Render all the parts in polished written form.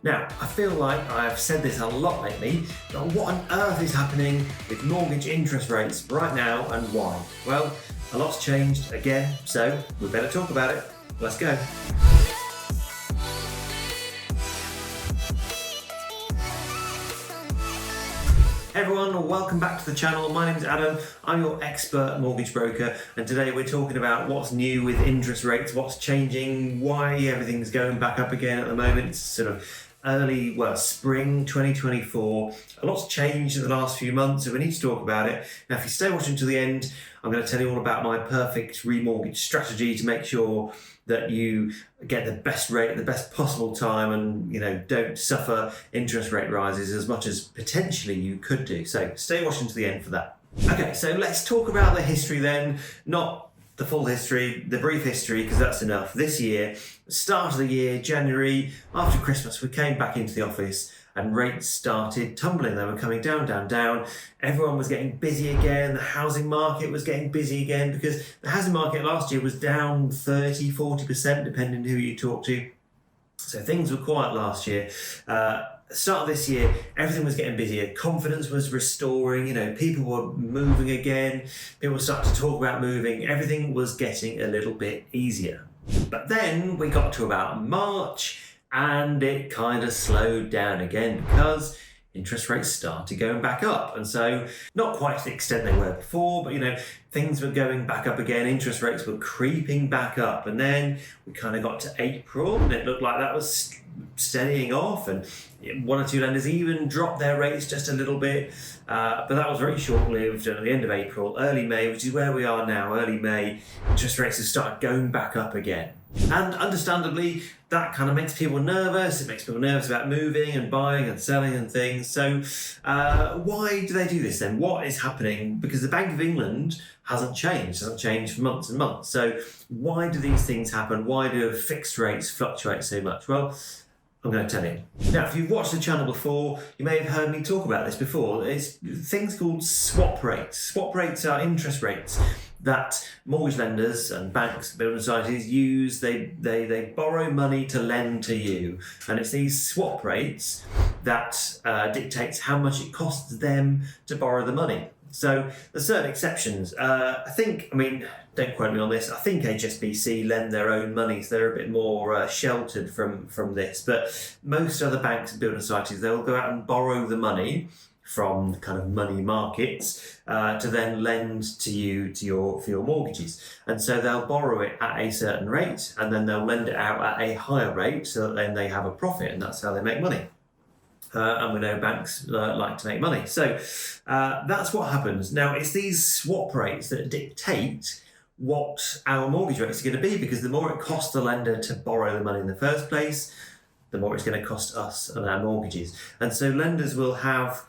Now, I feel like I've said this a lot lately, but what on earth is happening with mortgage interest rates right now and why? Well, a lot's changed again, so we better talk about it. Let's go. Hey everyone, welcome back to the channel. My name is Adam. I'm your expert mortgage broker, and today we're talking about what's new with interest rates, what's changing, why everything's going back up again at the moment. It's sort of spring 2024. A lot's changed in the last few months, so we need to talk about it. Now, if you stay watching to the end, I'm going to tell you all about my perfect remortgage strategy to make sure that you get the best rate at the best possible time and don't suffer interest rate rises as much as potentially you could do. So stay watching to the end for that. Okay, so let's talk about the history then, not the full history, the brief history, because that's enough. This year, start of the year, January, after Christmas, we came back into the office and rates started tumbling. They were coming down, down, down. Everyone was getting busy again. The housing market was getting busy again because the housing market last year was down 30, 40%, depending who you talk to. So things were quiet last year. Start of this year, everything was getting busier. Confidence was restoring. People were moving again. People started to talk about moving. Everything was getting a little bit easier. But then we got to about March and it kind of slowed down again because interest rates started going back up. And so not quite to the extent they were before, but things were going back up again. Interest rates were creeping back up. And then we kind of got to April and it looked like that was steadying off, and one or two lenders even dropped their rates just a little bit, but that was very short-lived. At the end of April, early May, which is where we are now, early May, interest rates have started going back up again. And understandably, that kind of makes people nervous. It makes people nervous about moving and buying and selling and things. So why do they do this then? What is happening? Because the Bank of England hasn't changed for months and months. So why do these things happen? Why do fixed rates fluctuate so much? Well, I'm going to tell you. Now, if you've watched the channel before, you may have heard me talk about this before. It's things called swap rates. Swap rates are interest rates that mortgage lenders and banks, building societies use. They borrow money to lend to you. And it's these swap rates that dictates how much it costs them to borrow the money. So there's certain exceptions. Don't quote me on this. I think HSBC lend their own money, so they're a bit more sheltered from this. But most other banks and building societies, they'll go out and borrow the money from kind of money markets to then lend to you for your mortgages. And so they'll borrow it at a certain rate, and then they'll lend it out at a higher rate, so that then they have a profit, and that's how they make money. And we know banks like to make money. So that's what happens. Now, it's these swap rates that dictate what our mortgage rates are going to be, because the more it costs the lender to borrow the money in the first place, the more it's going to cost us and our mortgages. And so lenders will have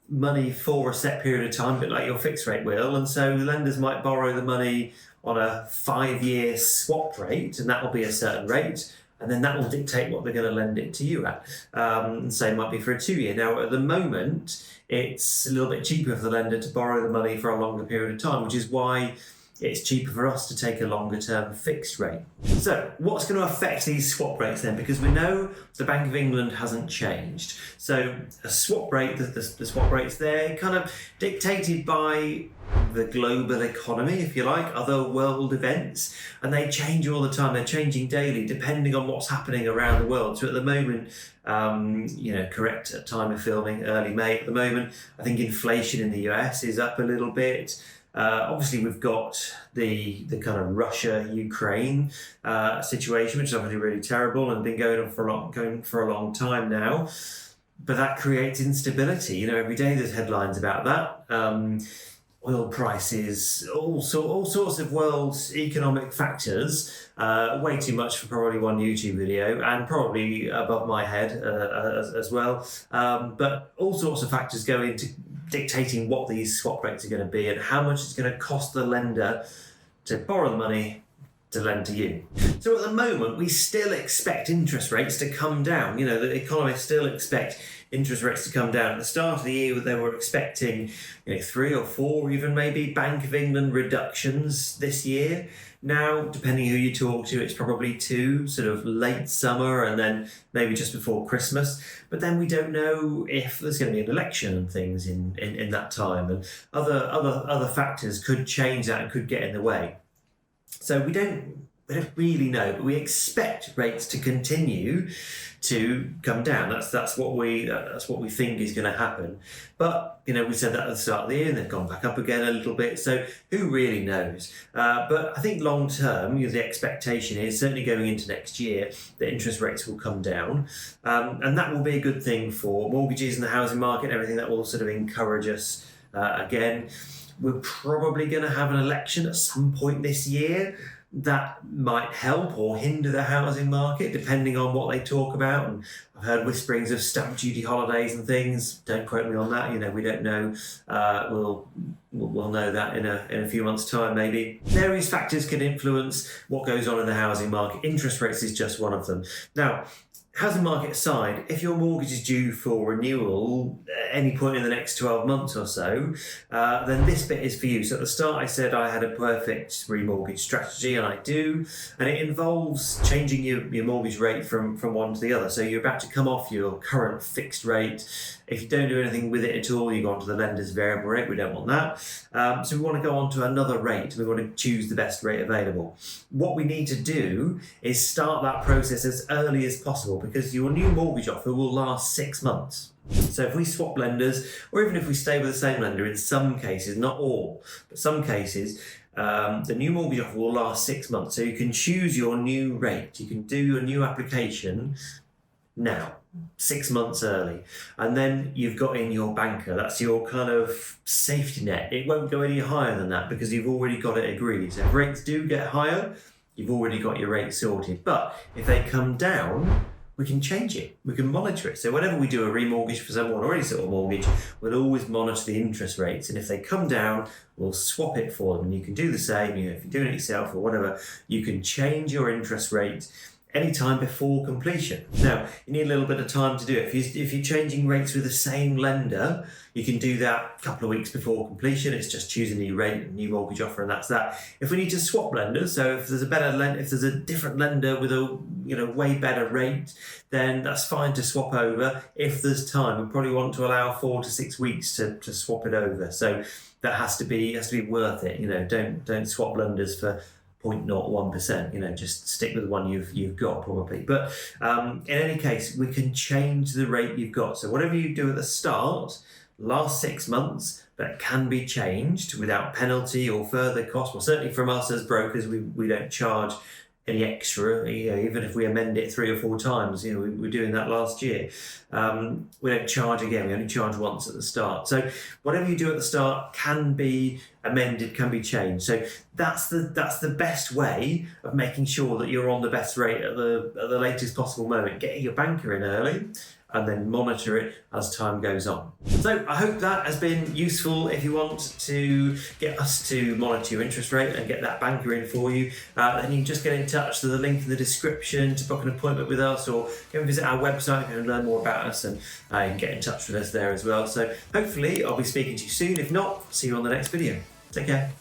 money for a set period of time, a bit like your fixed rate will. And so lenders might borrow the money on a 5-year swap rate, and that will be a certain rate. And then that will dictate what they're going to lend it to you at. Same might be for a 2-year. Now, at the moment, it's a little bit cheaper for the lender to borrow the money for a longer period of time, which is why it's cheaper for us to take a longer term fixed rate. So what's going to affect these swap rates then? Because we know the Bank of England hasn't changed. So a swap rate, the swap rates there, kind of dictated by the global economy, if you like, other world events, and they change all the time. They're changing daily depending on what's happening around the world. So at the moment, correct at time of filming, early May at the moment, I think inflation in the US is up a little bit. Obviously, we've got the kind of Russia-Ukraine situation, which is obviously really terrible and been going for a long time now. But that creates instability. Every day there's headlines about that. Oil prices, all sorts of world's economic factors, way too much for probably one YouTube video, and probably above my head as well. But all sorts of factors go into dictating what these swap rates are going to be and how much it's going to cost the lender to borrow the money to lend to you. So at the moment, we still expect interest rates to come down. You know, the economists still expect interest rates to come down. At the start of the year, they were expecting 3 or 4, even maybe Bank of England reductions this year. Now, depending who you talk to, it's probably 2, sort of late summer and then maybe just before Christmas. But then we don't know if there's going to be an election and things in that time, and other factors could change that and could get in the way. So we don't really know, but we expect rates to continue to come down. That's what we think is going to happen. But we said that at the start of the year, and they've gone back up again a little bit. So who really knows? But I think long term, the expectation is certainly going into next year that interest rates will come down, and that will be a good thing for mortgages and the housing market. Everything that will sort of encourage us again. We're probably going to have an election at some point this year. That might help or hinder the housing market, depending on what they talk about. And I've heard whisperings of stamp duty holidays and things. Don't quote me on that. We don't know. We'll know that in a few months' time, maybe. Various factors can influence what goes on in the housing market. Interest rates is just one of them. Now, housing market aside, if your mortgage is due for renewal at any point in the next 12 months or so, then this bit is for you. So at the start I said I had a perfect remortgage strategy, and I do, and it involves changing your mortgage rate from one to the other. So you're about to come off your current fixed rate. If you don't do anything with it at all, you go onto the lender's variable rate. We don't want that. So we want to go on to another rate. We want to choose the best rate available. What we need to do is start that process as early as possible, because your new mortgage offer will last 6 months. So if we swap lenders, or even if we stay with the same lender, in some cases, not all, but some cases, the new mortgage offer will last 6 months. So you can choose your new rate. You can do your new application now, 6 months early, and then you've got in your banker. That's your kind of safety net. It won't go any higher than that because you've already got it agreed. So if rates do get higher, you've already got your rate sorted. But if they come down, we can change it. We can monitor it. So whenever we do a remortgage for someone or any sort of mortgage, we'll always monitor the interest rates. And if they come down, we'll swap it for them. And you can do the same. If you're doing it yourself or whatever, you can change your interest rate anytime before completion. Now, you need a little bit of time to do it. If you're changing rates with the same lender, you can do that a couple of weeks before completion. It's just choosing a new rate, a new mortgage offer, and that's that. If we need to swap lenders, so if there's a different lender with a way better rate, then that's fine to swap over. If there's time, we probably want to allow 4 to 6 weeks to swap it over. So that has to be worth it. Don't swap lenders for 0.01%, just stick with the one you've got probably. But in any case, we can change the rate you've got. So whatever you do at the start, last 6 months, but it can be changed without penalty or further cost. Well, certainly from us as brokers, we don't charge any extra, even if we amend it 3 or 4 times. We were doing that last year. We don't charge again. We only charge once at the start. So whatever you do at the start can be amended, can be changed. So that's the best way of making sure that you're on the best rate at the latest possible moment. Getting your banker in early, and then monitor it as time goes on. So I hope that has been useful. If you want to get us to monitor your interest rate and get that banker in for you, then you can just get in touch. There's a link in the description to book an appointment with us, or you can visit our website and learn more about us, and you can get in touch with us there as well. So hopefully I'll be speaking to you soon. If not, see you on the next video. Take care.